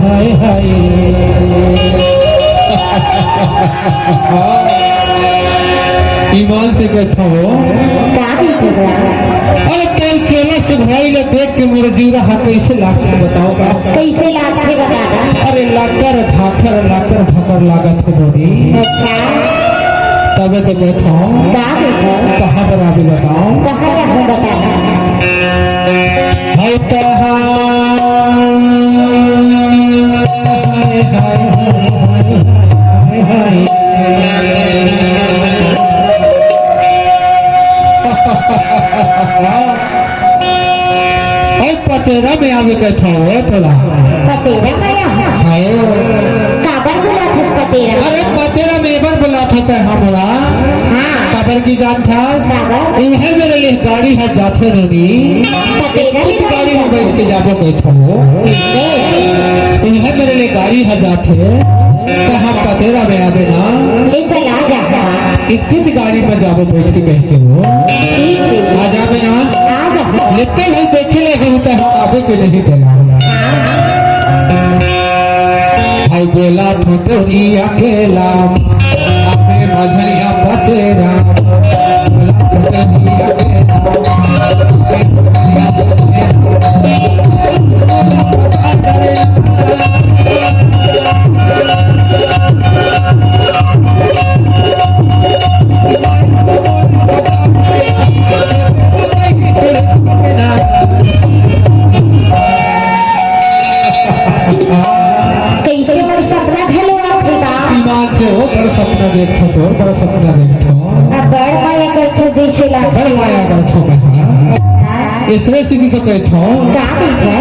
हाय हाय ईमान से बैठा हो। अरे तेल केला से भाई ले देख के मेरे जीरा हाथ कैसे लागते बताओगा? कैसे लागते बताना? अरे लाकर ढाकर लागत है दोनी। अच्छा तबे तो बैठा हूँ। कहाँ पर आगे बताओ? कहाँ बताना? हाय कहाँ हाय हाय हाय हाय पतेरा में आवे बैठा हुआ थोड़ा। पतेरा में हाय काबर बुला था पतेरा? अरे पतेरा में एबर बुला था हमारा। हाँ काबर की जान था? काबर इन्हें मेरे लिए गाड़ी है जाते नहीं। कुछ गाड़ी में बैठ के जाबो बैठा हो। इन्हें मेरे लिए गाड़ी है जाते कहाँ पतेरा में आवे ना ले चला जाता। किस गाड़ी में जाबो बैठ के कहते हो? आ जावे ना लेकिन हम देखे ले होता है आगे के नहीं देना भाई बोला तो तोरी अकेला अपने मधरिया पतेरा बोला तो तोरी अकेला अपने मधरिया सपना देखो तो बड़ा सपना देखो बड़ माया करथो जैसे लागे बड़ माया करथो कहा इतने सीधी तो बैठो का है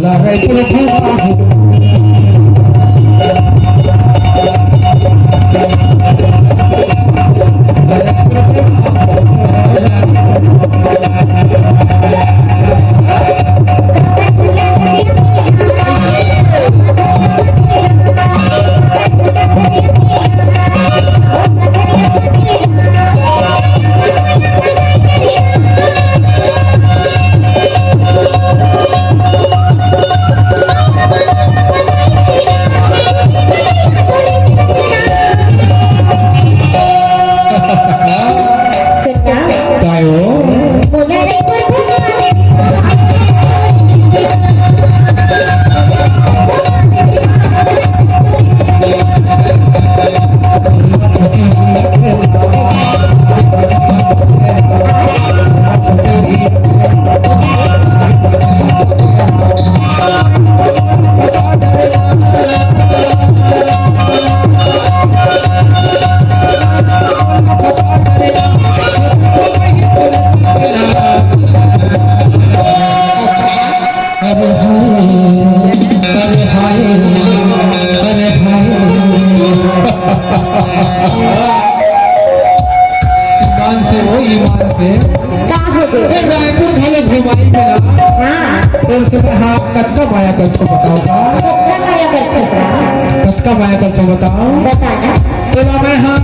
लगा इतने ठीक रायपुर घाले घुमाई मेरा तो उसमें हाँ कटका माया करतो बताओ कटका माया करतो बताओ तो मैं हाँ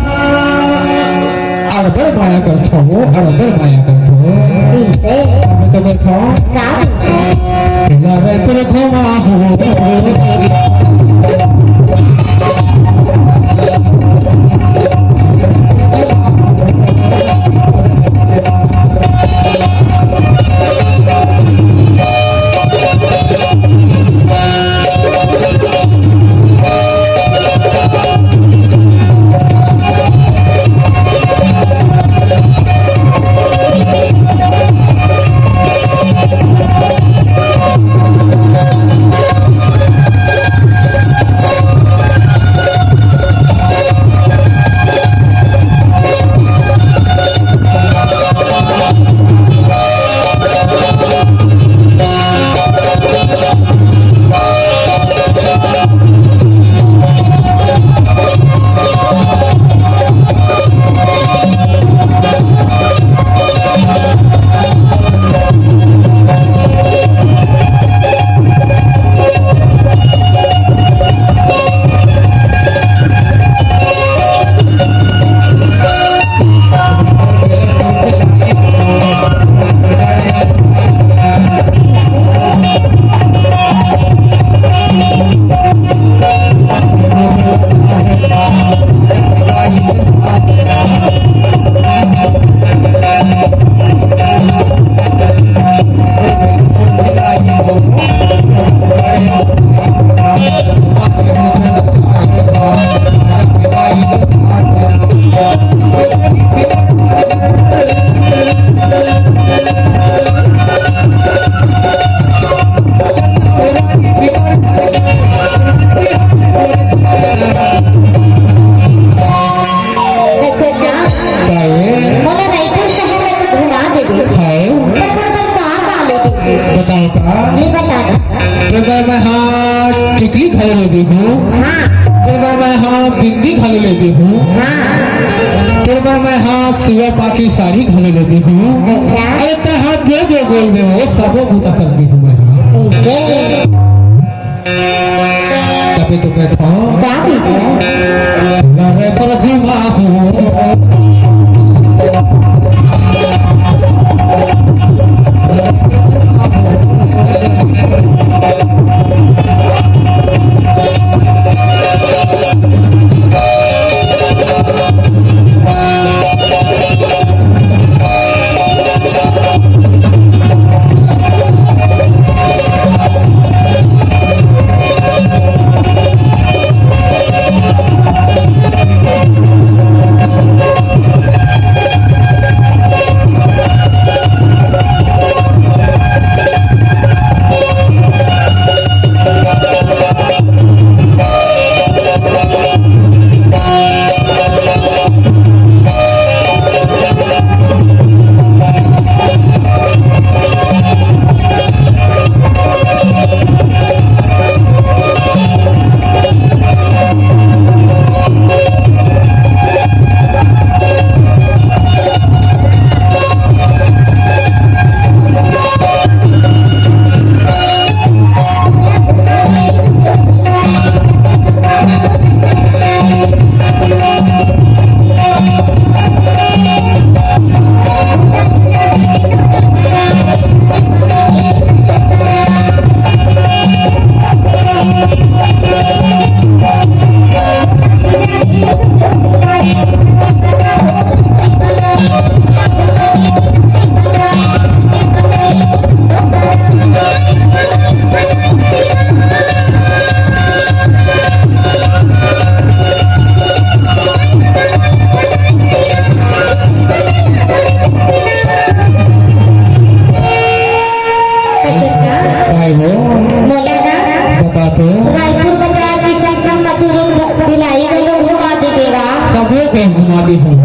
अरबर माया करता हूँ अरबर माया करता हूँ मैं तो बैठा रायपुर घुमा हूँ बताओ का नहीं बता दो। एक बार मैं हाँ टिकली घाले लेती हूँ, हाँ एक बार मैं हाँ बिंदी घाले लेती हूँ, हाँ एक बार मैं हाँ सिवा पाखी साड़ी घाले लेती हूँ। अच्छा अरे ते हाँ जो बोल दे वो सब बूता करती हूँ मैं हाँ। ठीक है तभी तो बैठा क्या है लड़े पर घुमा हूँ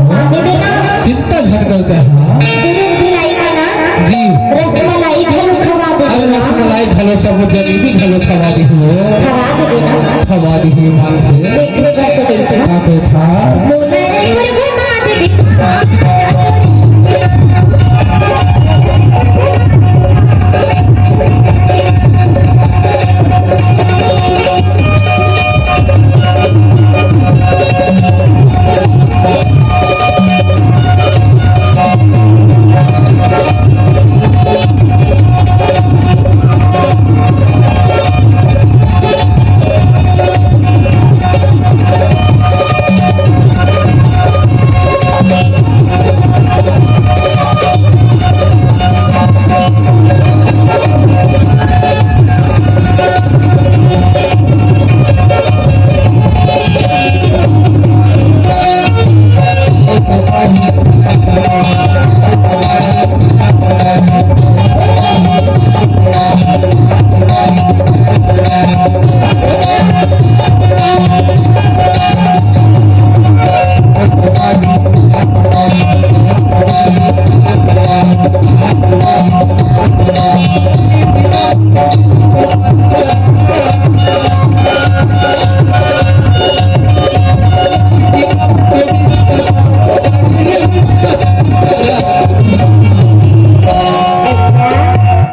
चिंता घर करते हैं जी रसमलाई घलो सब जलेबी घलो खवा दी